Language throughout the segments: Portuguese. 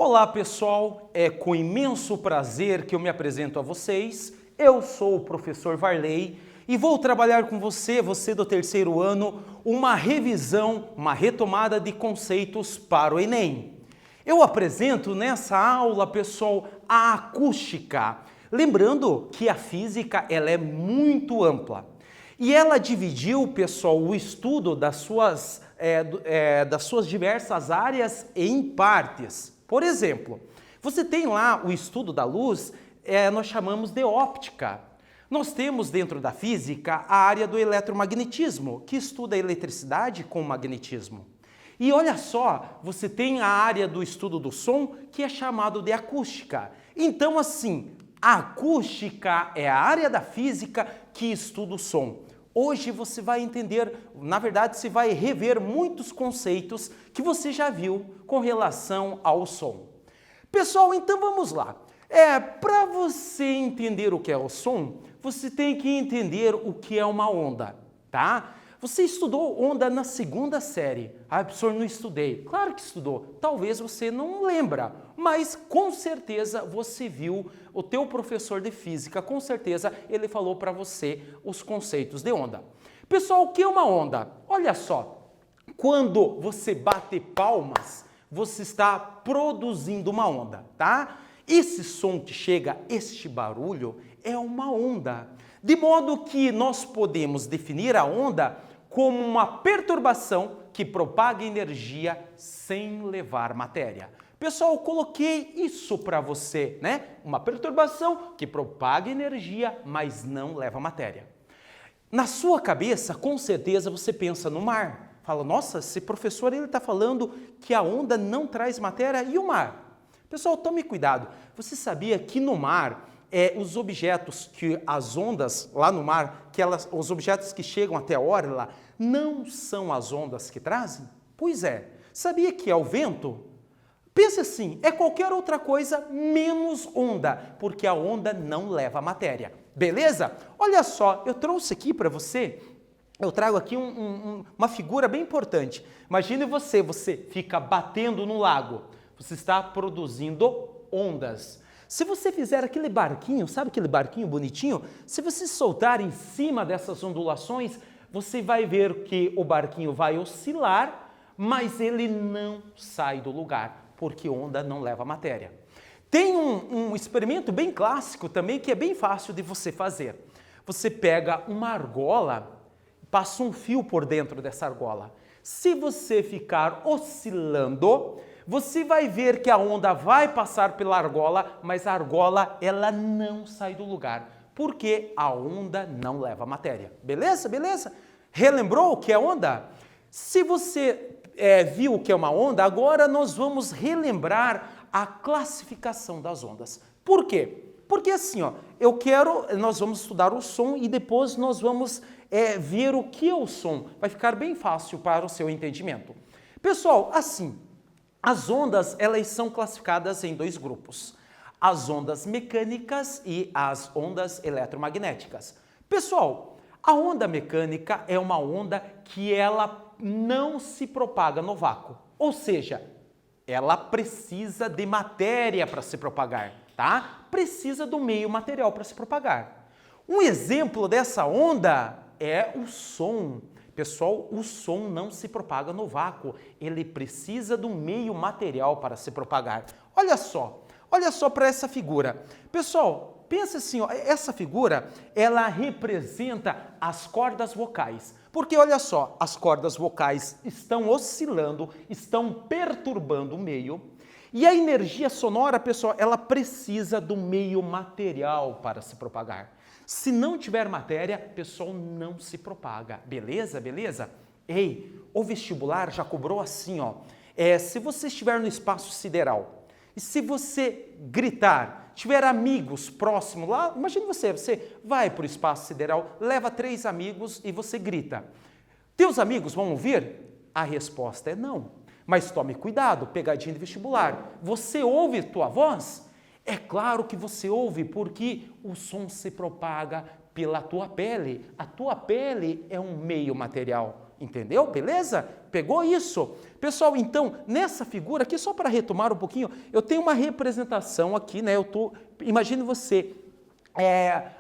Olá pessoal, é com imenso prazer que eu me apresento a vocês. Eu sou o professor Varley e vou trabalhar com você do terceiro ano, uma revisão, uma retomada de conceitos para o Enem. Eu apresento nessa aula, pessoal, a acústica. Lembrando que a física ela é muito ampla. E ela dividiu, pessoal, o estudo das suas diversas áreas em partes. Por exemplo, você tem lá o estudo da luz, nós chamamos de óptica. Nós temos dentro da física a área do eletromagnetismo, que estuda a eletricidade com o magnetismo. E olha só, você tem a área do estudo do som, que é chamado de acústica. Então, assim, a acústica é a área da física que estuda o som. Hoje você vai entender, na verdade, você vai rever muitos conceitos que você já viu com relação ao som. Pessoal, então vamos lá. Para você entender o que é o som, você tem que entender o que é uma onda, tá? Você estudou onda na segunda série. Ah, professor, não estudei. Claro que estudou. Talvez você não lembra, mas com certeza você viu o teu professor de física, com certeza ele falou para você os conceitos de onda. Pessoal, o que é uma onda? Olha só, quando você bate palmas, você está produzindo uma onda, tá? Esse som que chega, este barulho, é uma onda. De modo que nós podemos definir a onda como uma perturbação que propaga energia sem levar matéria. Pessoal, eu coloquei isso para você, né? Uma perturbação que propaga energia, mas não leva matéria. Na sua cabeça, com certeza, você pensa no mar. Fala, nossa, esse professor ele está falando que a onda não traz matéria e o mar? Pessoal, tome cuidado. Você sabia que no mar, os objetos que as ondas lá no mar, os objetos que chegam até a orla, não são as ondas que trazem? Pois é. Sabia que é o vento? Pense assim, é qualquer outra coisa menos onda, porque a onda não leva matéria. Beleza? Olha só, eu trouxe aqui para você, eu trago aqui uma figura bem importante. Imagine você fica batendo no lago, você está produzindo ondas. Se você fizer aquele barquinho, sabe aquele barquinho bonitinho? Se você soltar em cima dessas ondulações, você vai ver que o barquinho vai oscilar, mas ele não sai do lugar, porque onda não leva matéria. Tem um experimento bem clássico também, que é bem fácil de você fazer. Você pega uma argola, passa um fio por dentro dessa argola. Se você ficar oscilando, você vai ver que a onda vai passar pela argola, mas a argola ela não sai do lugar, porque a onda não leva matéria. Beleza? Beleza? Relembrou o que é onda? Se você viu o que é uma onda, agora nós vamos relembrar a classificação das ondas. Por quê? Porque assim, ó, nós vamos estudar o som e depois nós vamos ver o que é o som. Vai ficar bem fácil para o seu entendimento. Pessoal, assim, as ondas, elas são classificadas em dois grupos. As ondas mecânicas e as ondas eletromagnéticas. Pessoal, a onda mecânica é uma onda que ela não se propaga no vácuo. Ou seja, ela precisa de matéria para se propagar, tá? Precisa do meio material para se propagar. Um exemplo dessa onda é o som. Pessoal, o som não se propaga no vácuo, ele precisa do meio material para se propagar. Olha só para essa figura. Pessoal, pensa assim, ó, essa figura, ela representa as cordas vocais. Porque olha só, as cordas vocais estão oscilando, estão perturbando o meio. E a energia sonora, pessoal, ela precisa do meio material para se propagar. Se não tiver matéria, pessoal, não se propaga. Beleza? Beleza? Ei, o vestibular já cobrou assim, ó. Se você estiver no espaço sideral e se você gritar, tiver amigos próximos lá, imagine você vai para o espaço sideral, leva 3 amigos e você grita. Teus amigos vão ouvir? A resposta é não. Mas tome cuidado, pegadinha de vestibular. Você ouve tua voz? É claro que você ouve, porque o som se propaga pela tua pele. A tua pele é um meio material. Entendeu? Beleza? Pegou isso? Pessoal, então, nessa figura aqui, só para retomar um pouquinho, eu tenho uma representação aqui, né? Imagine você,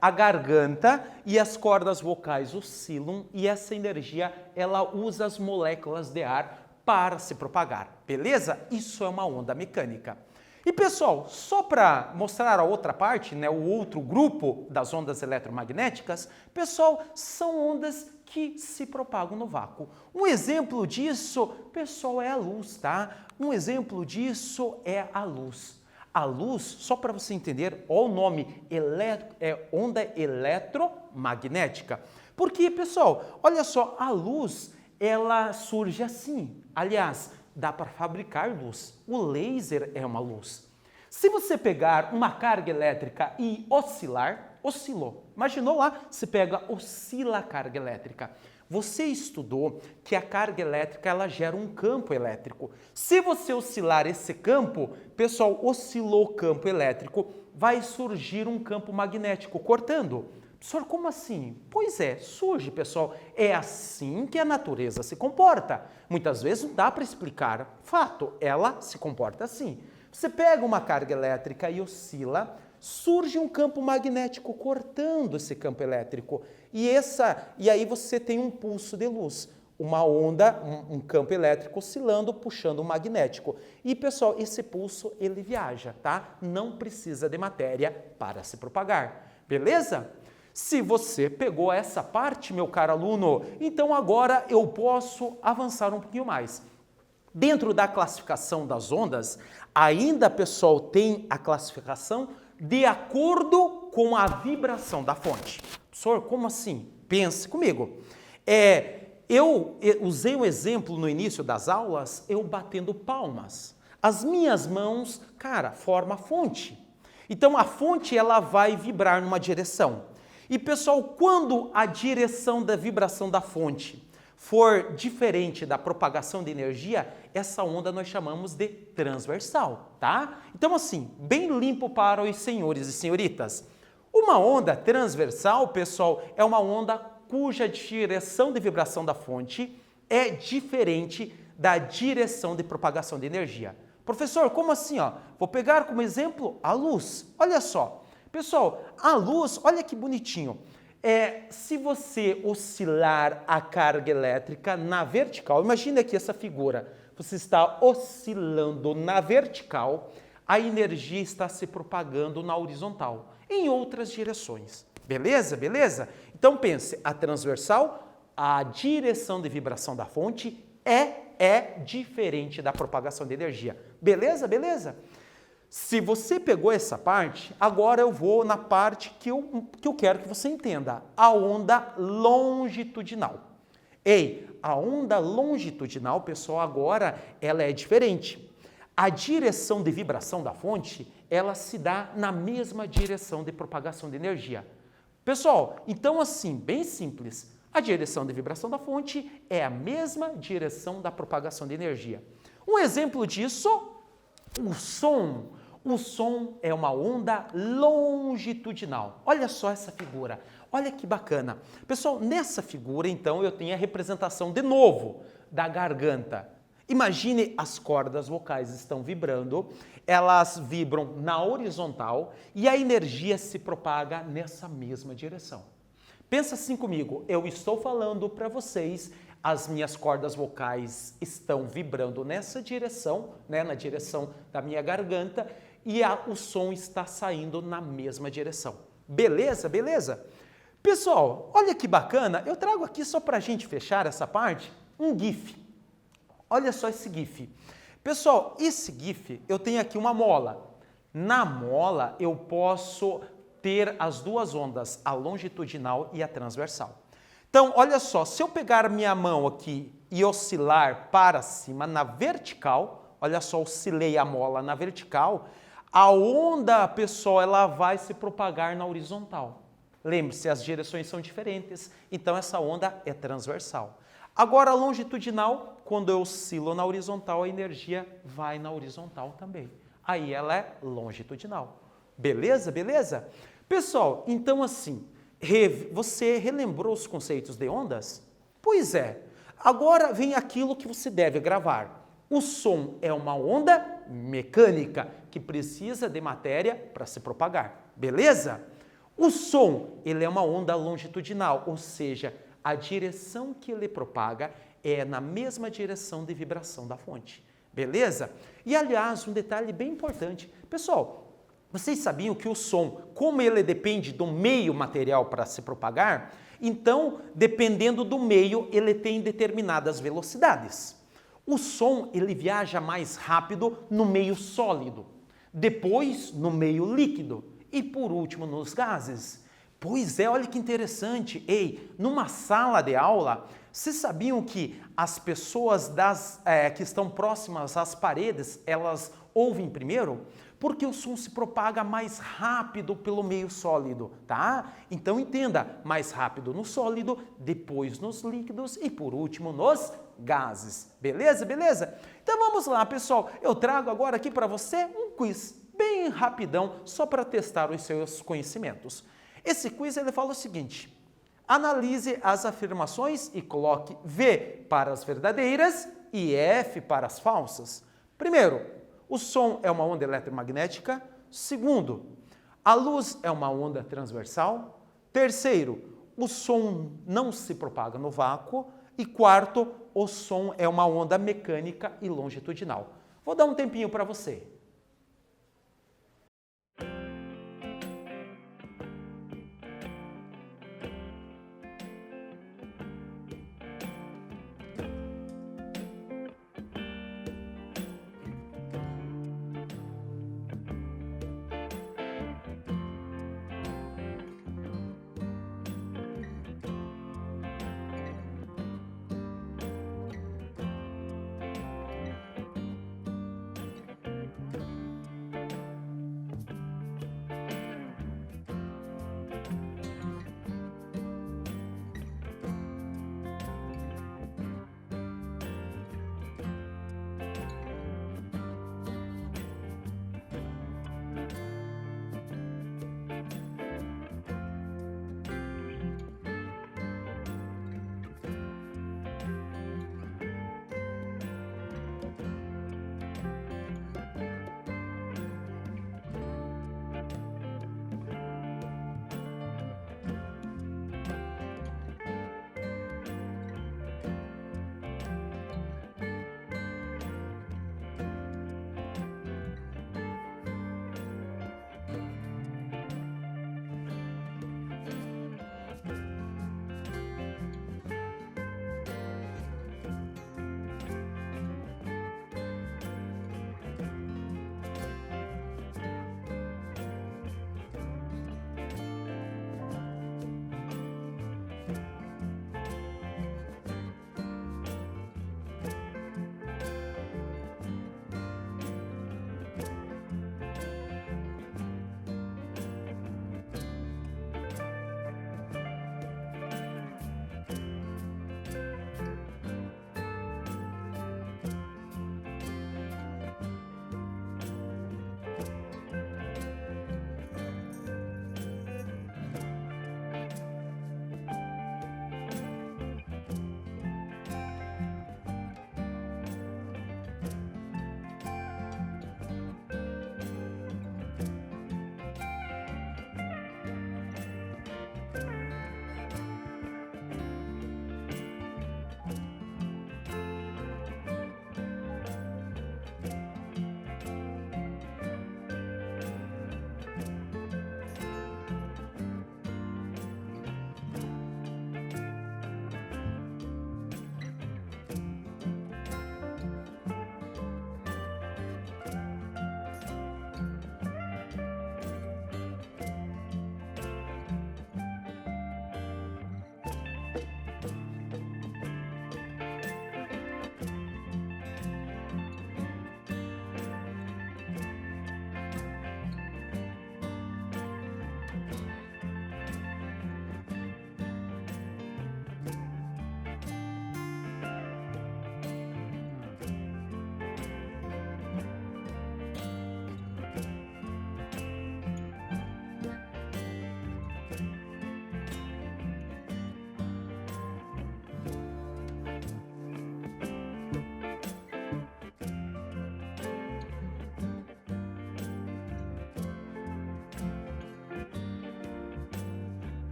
a garganta e as cordas vocais oscilam e essa energia, ela usa as moléculas de ar para se propagar. Beleza? Isso é uma onda mecânica. E pessoal, só para mostrar a outra parte, né, o outro grupo das ondas eletromagnéticas, pessoal, são ondas que se propagam no vácuo. Um exemplo disso, pessoal, é a luz, tá? Um exemplo disso é a luz. A luz, só para você entender, olha o nome, é onda eletromagnética. Porque, pessoal, olha só, a luz, ela surge assim. Aliás, dá para fabricar luz. O laser é uma luz. Se você pegar uma carga elétrica e oscilar, oscilou. Imaginou lá? Você pega, oscila a carga elétrica. Você estudou que a carga elétrica ela gera um campo elétrico. Se você oscilar esse campo, pessoal, oscilou o campo elétrico, vai surgir um campo magnético cortando. Professor, como assim? Pois é, surge, pessoal. É assim que a natureza se comporta. Muitas vezes não dá para explicar. Fato, ela se comporta assim. Você pega uma carga elétrica e oscila, surge um campo magnético cortando esse campo elétrico. E aí você tem um pulso de luz. Uma onda, um campo elétrico oscilando, puxando um magnético. E, pessoal, esse pulso, ele viaja, tá? Não precisa de matéria para se propagar. Beleza? Se você pegou essa parte, meu caro aluno, então agora eu posso avançar um pouquinho mais. Dentro da classificação das ondas, ainda, pessoal, tem a classificação de acordo com a vibração da fonte. Professor, como assim? Pense comigo. Eu usei um exemplo no início das aulas, eu batendo palmas. As minhas mãos, cara, formam a fonte. Então, a fonte, ela vai vibrar numa direção. E, pessoal, quando a direção da vibração da fonte for diferente da propagação de energia, essa onda nós chamamos de transversal, tá? Então, assim, bem limpo para os senhores e senhoritas. Uma onda transversal, pessoal, é uma onda cuja direção de vibração da fonte é diferente da direção de propagação de energia. Professor, como assim? Vou pegar como exemplo a luz. Olha só. Pessoal, a luz, olha que bonitinho. Se você oscilar a carga elétrica na vertical, imagine aqui essa figura. Você está oscilando na vertical, a energia está se propagando na horizontal, em outras direções. Beleza? Beleza? Então pense, a transversal, a direção de vibração da fonte é diferente da propagação de energia. Beleza? Beleza? Se você pegou essa parte, agora eu vou na parte que eu quero que você entenda, a onda longitudinal. A onda longitudinal, pessoal, agora ela é diferente. A direção de vibração da fonte, ela se dá na mesma direção de propagação de energia. Pessoal, então assim, bem simples, a direção de vibração da fonte é a mesma direção da propagação de energia. Um exemplo disso, o som. O som é uma onda longitudinal. Olha só essa figura. Olha que bacana. Pessoal, nessa figura, então, eu tenho a representação, de novo, da garganta. Imagine as cordas vocais estão vibrando, elas vibram na horizontal e a energia se propaga nessa mesma direção. Pensa assim comigo, eu estou falando para vocês, as minhas cordas vocais estão vibrando nessa direção, né, na direção da minha garganta, e o som está saindo na mesma direção. Beleza? Beleza? Pessoal, olha que bacana, eu trago aqui só para a gente fechar essa parte, um GIF. Olha só esse GIF. Pessoal, esse GIF, eu tenho aqui uma mola. Na mola, eu posso ter as duas ondas, a longitudinal e a transversal. Então, olha só, se eu pegar minha mão aqui e oscilar para cima na vertical, olha só, oscilei a mola na vertical, a onda, pessoal, ela vai se propagar na horizontal. Lembre-se, as direções são diferentes, então essa onda é transversal. Agora, a longitudinal, quando eu oscilo na horizontal, a energia vai na horizontal também. Aí ela é longitudinal. Beleza? Beleza? Pessoal, então assim, você relembrou os conceitos de ondas? Pois é. Agora vem aquilo que você deve gravar. O som é uma onda mecânica que precisa de matéria para se propagar, beleza? O som, ele é uma onda longitudinal, ou seja, a direção que ele propaga é na mesma direção de vibração da fonte, beleza? E aliás, um detalhe bem importante, pessoal, vocês sabiam que o som, como ele depende do meio material para se propagar, então, dependendo do meio, ele tem determinadas velocidades. O som, ele viaja mais rápido no meio sólido, depois no meio líquido e por último nos gases. Pois é, olha que interessante. Ei, numa sala de aula, vocês sabiam que as pessoas que estão próximas às paredes, elas ouvem primeiro? Porque o som se propaga mais rápido pelo meio sólido, tá? Então entenda, mais rápido no sólido, depois nos líquidos e por último nos gases. Beleza? Beleza? Então vamos lá, pessoal. Eu trago agora aqui para você um quiz bem rapidão, só para testar os seus conhecimentos. Esse quiz ele fala o seguinte: analise as afirmações e coloque V para as verdadeiras e F para as falsas. Primeiro, o som é uma onda eletromagnética. Segundo, a luz é uma onda transversal. Terceiro, o som não se propaga no vácuo. E quarto, o som é uma onda mecânica e longitudinal. Vou dar um tempinho para você.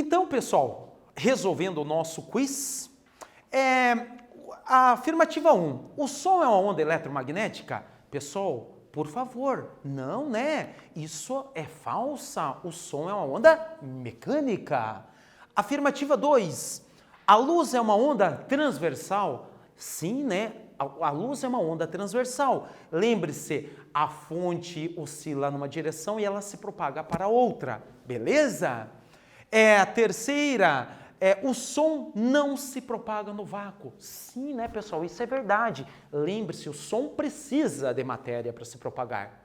Então, pessoal, resolvendo o nosso quiz, a afirmativa 1, o som é uma onda eletromagnética? Pessoal, por favor, não, né? Isso é falsa, o som é uma onda mecânica. Afirmativa 2, a luz é uma onda transversal? Sim, né? A luz é uma onda transversal. Lembre-se, a fonte oscila numa direção e ela se propaga para outra, beleza? A terceira, o som não se propaga no vácuo. Sim, né, pessoal? Isso é verdade. Lembre-se, o som precisa de matéria para se propagar.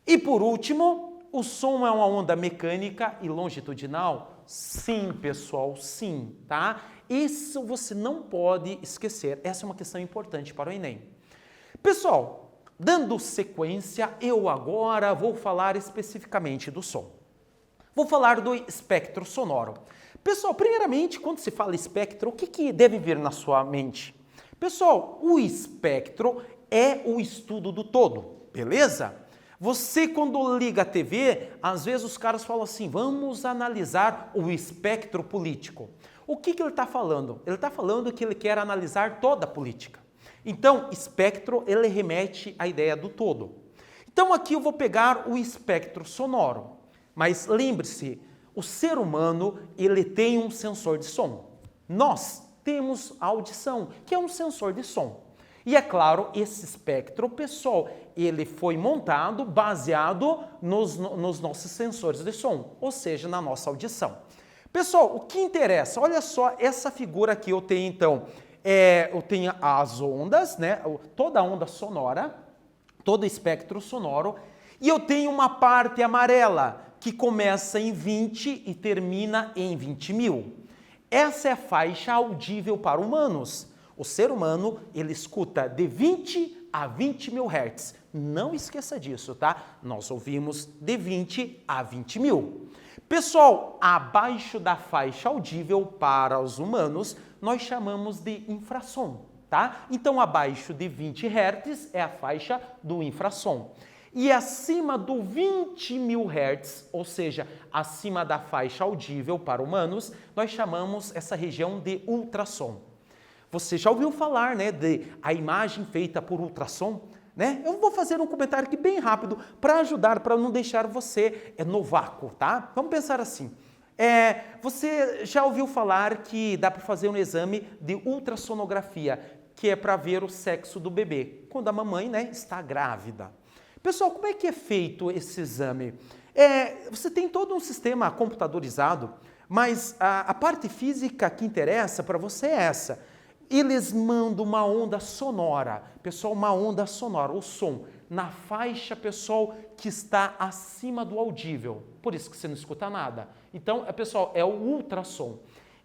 E por último, o som é uma onda mecânica e longitudinal? Sim, pessoal, sim, tá? Isso você não pode esquecer. Essa é uma questão importante para o Enem. Pessoal, dando sequência, eu agora vou falar especificamente do som. Vou falar do espectro sonoro. Pessoal, primeiramente, quando se fala espectro, o que deve vir na sua mente? Pessoal, o espectro é o estudo do todo, beleza? Você, quando liga a TV, às vezes os caras falam assim, vamos analisar o espectro político. O que ele está falando? Ele está falando que ele quer analisar toda a política. Então, espectro, ele remete à ideia do todo. Então, aqui eu vou pegar o espectro sonoro. Mas lembre-se, o ser humano, ele tem um sensor de som. Nós temos a audição, que é um sensor de som. E é claro, esse espectro, pessoal, ele foi montado baseado nos nossos sensores de som, ou seja, na nossa audição. Pessoal, o que interessa? Olha só essa figura aqui, eu tenho então, eu tenho as ondas, né? Toda a onda sonora, todo o espectro sonoro, e eu tenho uma parte amarela, que começa em 20 e termina em 20.000. Essa é a faixa audível para humanos. O ser humano, ele escuta de 20 a 20.000 Hz. Não esqueça disso, tá? Nós ouvimos de 20 a 20.000. Pessoal, abaixo da faixa audível para os humanos, nós chamamos de infrassom, tá? Então, abaixo de 20 Hz é a faixa do infrassom. E acima do 20.000 Hz, ou seja, acima da faixa audível para humanos, nós chamamos essa região de ultrassom. Você já ouviu falar, né, de a imagem feita por ultrassom? Né? Eu vou fazer um comentário aqui bem rápido para ajudar, para não deixar você no vácuo, tá? Vamos pensar assim. Você já ouviu falar que dá para fazer um exame de ultrassonografia, que é para ver o sexo do bebê, quando a mamãe, né, está grávida. Pessoal, como é que é feito esse exame? Você tem todo um sistema computadorizado, mas a parte física que interessa para você é essa. Eles mandam uma onda sonora, pessoal, uma onda sonora, o som, na faixa, pessoal, que está acima do audível. Por isso que você não escuta nada. Então, pessoal, é o ultrassom.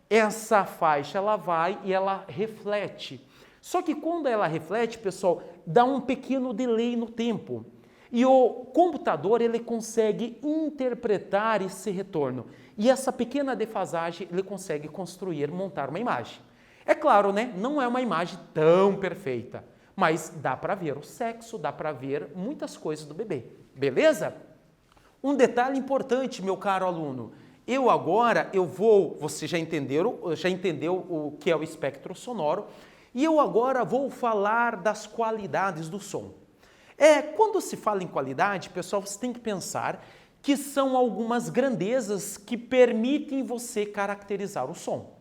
Essa faixa, ela vai e ela reflete. Só que quando ela reflete, pessoal, dá um pequeno delay no tempo. E o computador, ele consegue interpretar esse retorno. E essa pequena defasagem, ele consegue construir, montar uma imagem. É claro, né? Não é uma imagem tão perfeita, mas dá para ver o sexo, dá para ver muitas coisas do bebê. Beleza? Um detalhe importante, meu caro aluno. Você já entendeu o que é o espectro sonoro, e eu agora vou falar das qualidades do som. Quando se fala em qualidade, pessoal, você tem que pensar que são algumas grandezas que permitem você caracterizar o som.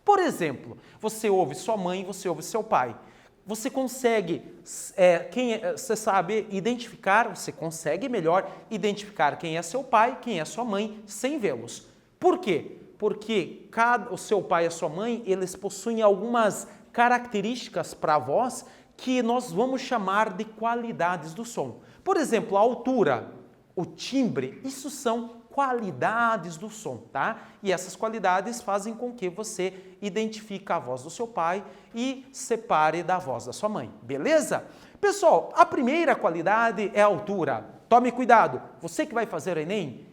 Por exemplo, você ouve sua mãe, você ouve seu pai. Você consegue, você sabe identificar, você consegue melhor identificar quem é seu pai, quem é sua mãe, sem vê-los. Por quê? Porque o seu pai e a sua mãe, eles possuem algumas características para a voz que nós vamos chamar de qualidades do som. Por exemplo, a altura, o timbre, isso são qualidades do som, tá? E essas qualidades fazem com que você identifique a voz do seu pai e separe da voz da sua mãe, beleza? Pessoal, a primeira qualidade é a altura. Tome cuidado, você que vai fazer o Enem,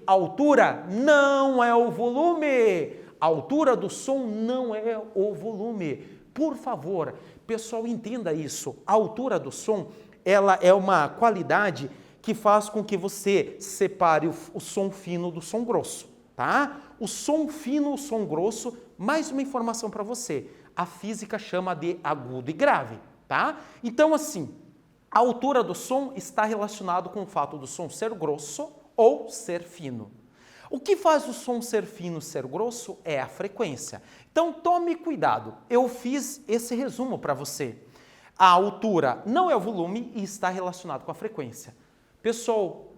a altura não é o volume. A altura do som não é o volume. Por favor, pessoal, entenda isso. A altura do som, ela é uma qualidade que faz com que você separe o som fino do som grosso. tá? O som fino, o som grosso, mais uma informação para você. A física chama de agudo e grave, tá? Então, assim, a altura do som está relacionado com o fato do som ser grosso ou ser fino. O que faz o som ser fino, ser grosso é a frequência. Então tome cuidado, eu fiz esse resumo para você. A altura não é o volume e está relacionado com a frequência. Pessoal,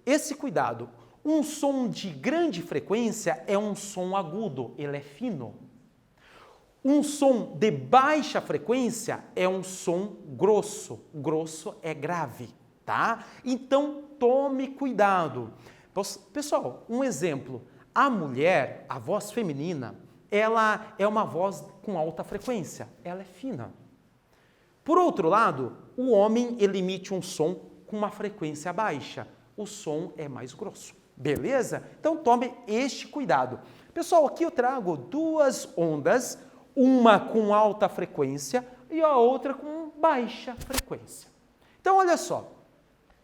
esse cuidado, um som de grande frequência é um som agudo, ele é fino. Um som de baixa frequência é um som grosso, grosso é grave, tá? Então tome cuidado. Pessoal, um exemplo, a mulher, a voz feminina, ela é uma voz com alta frequência, ela é fina. Por outro lado, o homem ele emite um som com uma frequência baixa, o som é mais grosso, beleza? Então tome este cuidado. Pessoal, aqui eu trago duas ondas, uma com alta frequência e a outra com baixa frequência. Então olha só,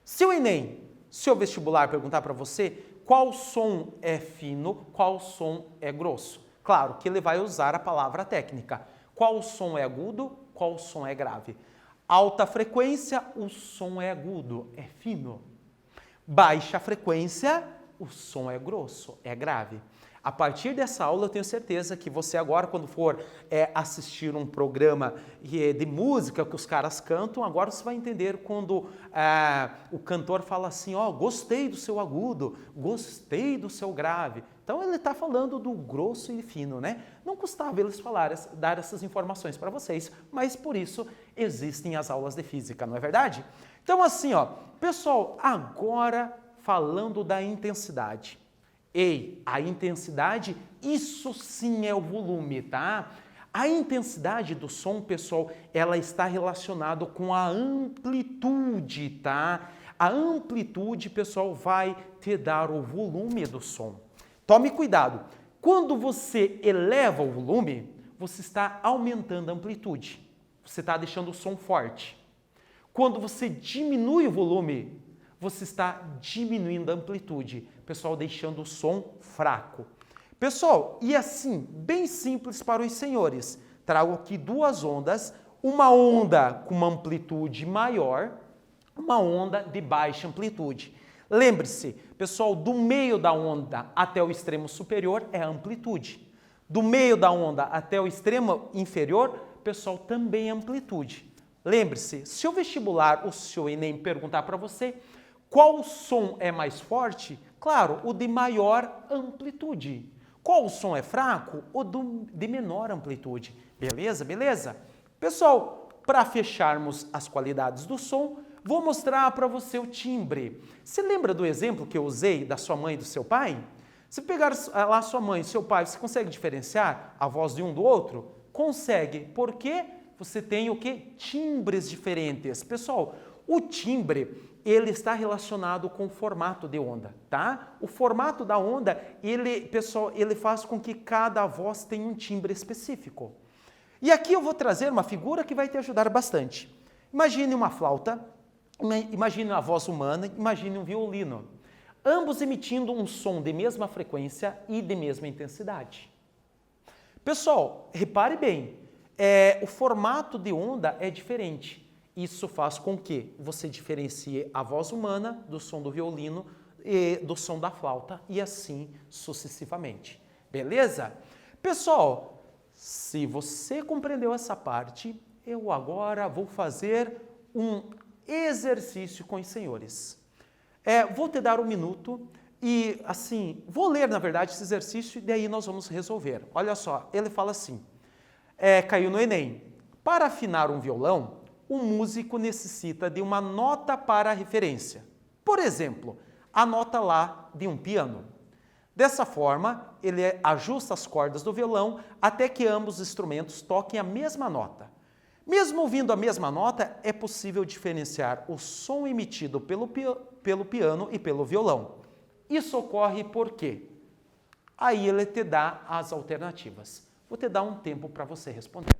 se o Enem, se o vestibular perguntar para você qual som é fino, qual som é grosso, claro que ele vai usar a palavra técnica. Qual som é agudo, qual som é grave. Alta frequência, o som é agudo, é fino. Baixa frequência, o som é grosso, é grave. A partir dessa aula, eu tenho certeza que você agora, quando for assistir um programa de música que os caras cantam, agora você vai entender quando o cantor fala assim, ó, gostei do seu agudo, gostei do seu grave. Então, ele está falando do grosso e fino, né? Não custava eles dar essas informações para vocês, mas por isso existem as aulas de física, não é verdade? Então, assim, ó, pessoal, agora falando da intensidade. A intensidade, isso sim é o volume, tá? A intensidade do som, pessoal, ela está relacionada com a amplitude, tá? A amplitude, pessoal, vai te dar o volume do som. Tome cuidado. Quando você eleva o volume, você está aumentando a amplitude. Você está deixando o som forte. Quando você diminui o volume, você está diminuindo a amplitude. Pessoal, deixando o som fraco. Pessoal, e assim, bem simples para os senhores. Trago aqui duas ondas, uma onda com uma amplitude maior, uma onda de baixa amplitude. Lembre-se, pessoal, do meio da onda até o extremo superior é a amplitude. Do meio da onda até o extremo inferior, pessoal, também é amplitude. Lembre-se, se o vestibular, o seu Enem perguntar para você qual som é mais forte, claro, o de maior amplitude. Qual som é fraco? O de menor amplitude. Beleza? Beleza? Pessoal, para fecharmos as qualidades do som, vou mostrar para você o timbre. Você lembra do exemplo que eu usei da sua mãe e do seu pai? Se pegar lá sua mãe e seu pai, você consegue diferenciar a voz de um do outro? Consegue. Por quê? Você tem o quê? Timbres diferentes. Pessoal, o timbre, ele está relacionado com o formato de onda, tá? O formato da onda, pessoal, ele faz com que cada voz tenha um timbre específico. E aqui eu vou trazer uma figura que vai te ajudar bastante. Imagine uma flauta, imagine a voz humana, imagine um violino. Ambos emitindo um som de mesma frequência e de mesma intensidade. Pessoal, repare bem, o formato de onda é diferente. Isso faz com que você diferencie a voz humana do som do violino e do som da flauta e assim sucessivamente. Beleza? Pessoal, se você compreendeu essa parte, eu agora vou fazer um exercício com os senhores. Vou te dar um minuto e, assim, vou ler, na verdade, esse exercício e daí nós vamos resolver. Olha só, ele fala assim, caiu no Enem. Para afinar um violão, o músico necessita de uma nota para referência. Por exemplo, a nota Lá de um piano. Dessa forma, ele ajusta as cordas do violão até que ambos os instrumentos toquem a mesma nota. Mesmo ouvindo a mesma nota, é possível diferenciar o som emitido pelo piano e pelo violão. Isso ocorre por quê? Aí ele te dá as alternativas. Vou te dar um tempo para você responder.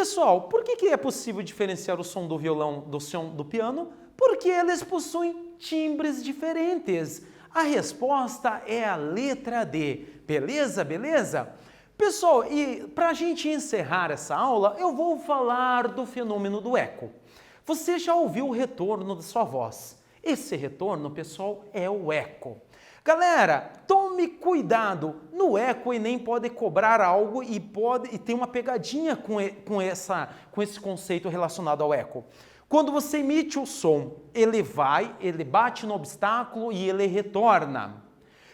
Pessoal, por que é possível diferenciar o som do violão do som do piano? Porque eles possuem timbres diferentes. A resposta é a letra D. Beleza? Beleza? Pessoal, e para a gente encerrar essa aula, eu vou falar do fenômeno do eco. Você já ouviu o retorno da sua voz. Esse retorno, pessoal, é o eco. Galera, tome cuidado. No eco, o Enem pode cobrar algo e tem uma pegadinha com esse conceito relacionado ao eco. Quando você emite o som, ele bate no obstáculo e ele retorna.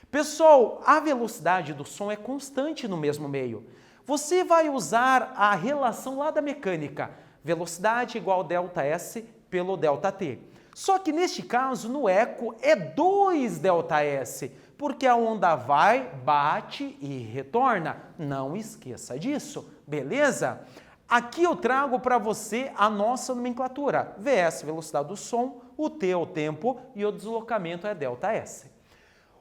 Pessoal, a velocidade do som é constante no mesmo meio. Você vai usar a relação lá da mecânica, velocidade igual ΔS pelo ΔT. Só que neste caso, no eco, é 2ΔS, porque a onda vai, bate e retorna. Não esqueça disso, beleza? Aqui eu trago para você a nossa nomenclatura. VS, velocidade do som, o T é o tempo e o deslocamento é ΔS.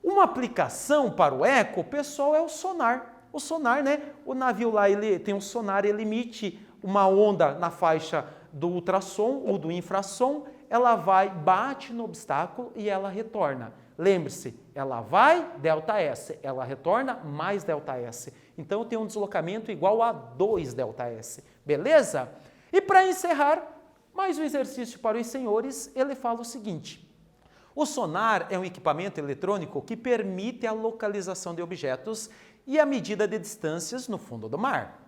Uma aplicação para o eco, pessoal, é o sonar. O sonar, né? O navio lá, ele tem um sonar, ele emite uma onda na faixa do ultrassom ou do infrassom, ela vai, bate no obstáculo e ela retorna. Lembre-se, ela vai, ΔS, ela retorna, mais ΔS. Então, tem um deslocamento igual a 2ΔS. Beleza? E para encerrar, mais um exercício para os senhores, ele fala o seguinte. O sonar é um equipamento eletrônico que permite a localização de objetos e a medida de distâncias no fundo do mar.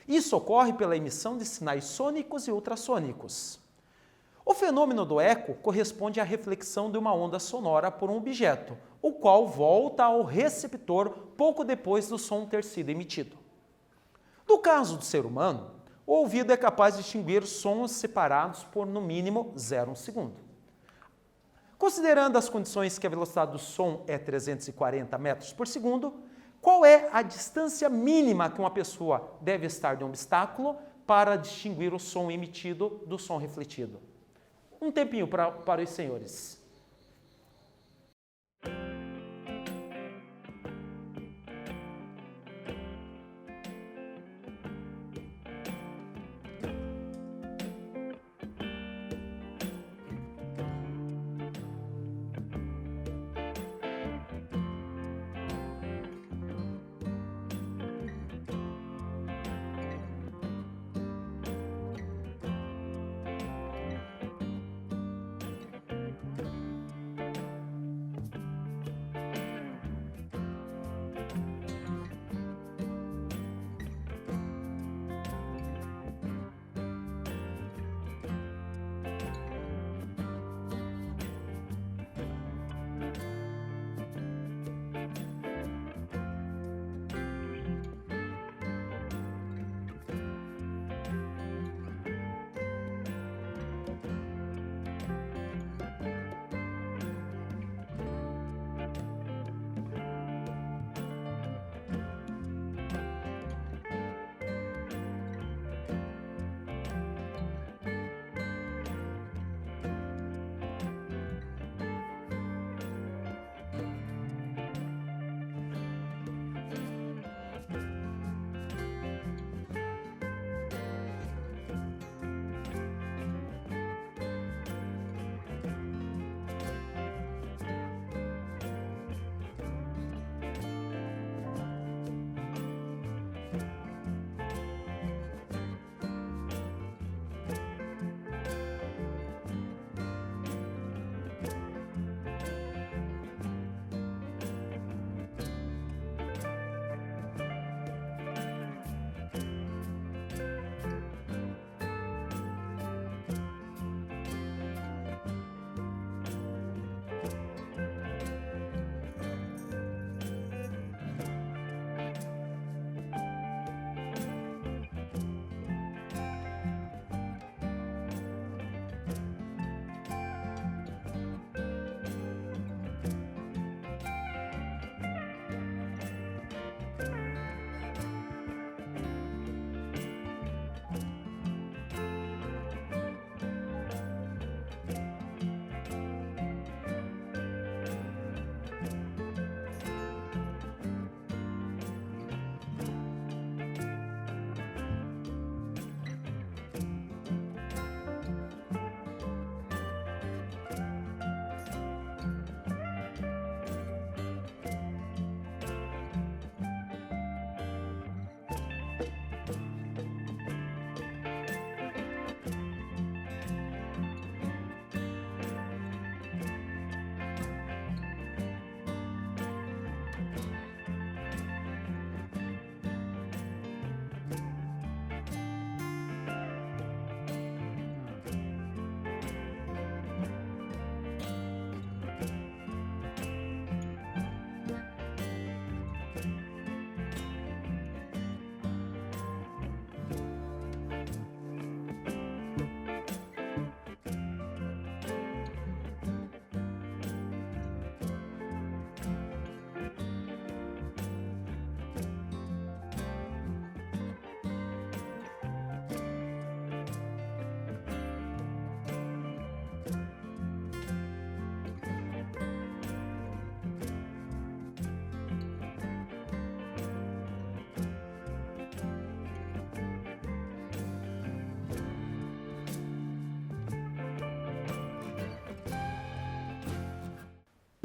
Isso ocorre pela emissão de sinais sônicos e ultrassônicos. O fenômeno do eco corresponde à reflexão de uma onda sonora por um objeto, o qual volta ao receptor pouco depois do som ter sido emitido. No caso do ser humano, o ouvido é capaz de distinguir sons separados por no mínimo 0,1 segundo. Considerando as condições que a velocidade do som é 340 metros por segundo, qual é a distância mínima que uma pessoa deve estar de um obstáculo para distinguir o som emitido do som refletido? Um tempinho para os senhores.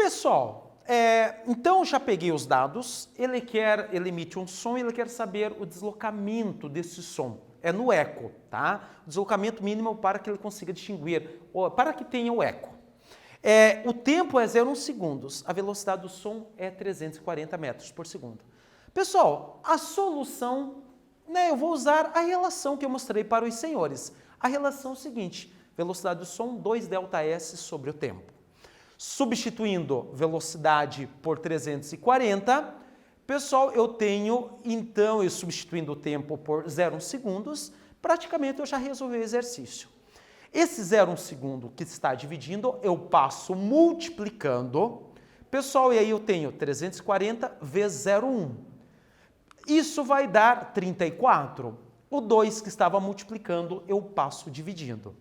Pessoal, então já peguei os dados, ele emite um som e ele quer saber o deslocamento desse som. É no eco, tá? O deslocamento mínimo para que ele consiga distinguir, para que tenha o eco. O tempo é 0,1 segundos, a velocidade do som é 340 metros por segundo. Pessoal, a solução, eu vou usar a relação que eu mostrei para os senhores. A relação é o seguinte, velocidade do som 2ΔS sobre o tempo. Substituindo velocidade por 340, pessoal, eu tenho, então, eu substituindo o tempo por 0,1 segundos, praticamente eu já resolvi o exercício. Esse 0,1 segundo que está dividindo, eu passo multiplicando. Pessoal, e aí eu tenho 340 vezes 0,1. Isso vai dar 34. O 2 que estava multiplicando, eu passo dividindo.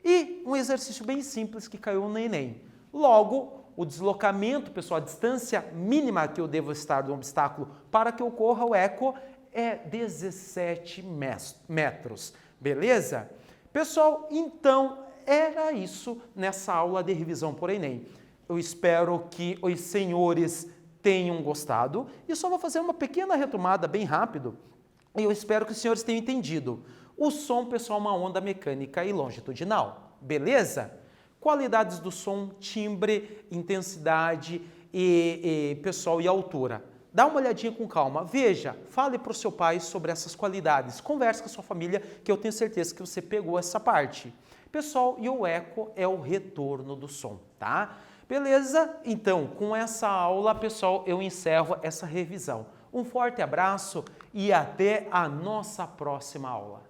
E um exercício bem simples que caiu no Enem. Logo, o deslocamento, pessoal, a distância mínima que eu devo estar do obstáculo para que ocorra o eco é 17 metros. Beleza? Pessoal, então, era isso nessa aula de revisão por Enem. Eu espero que os senhores tenham gostado e só vou fazer uma pequena retomada bem rápido e eu espero que os senhores tenham entendido. O som, pessoal, é uma onda mecânica e longitudinal. Beleza? Qualidades do som, timbre, intensidade pessoal, e altura. Dá uma olhadinha com calma, veja, fale para o seu pai sobre essas qualidades, converse com a sua família, que eu tenho certeza que você pegou essa parte. Pessoal, e o eco é o retorno do som, tá? Beleza? Então, com essa aula, pessoal, eu encerro essa revisão. Um forte abraço e até a nossa próxima aula.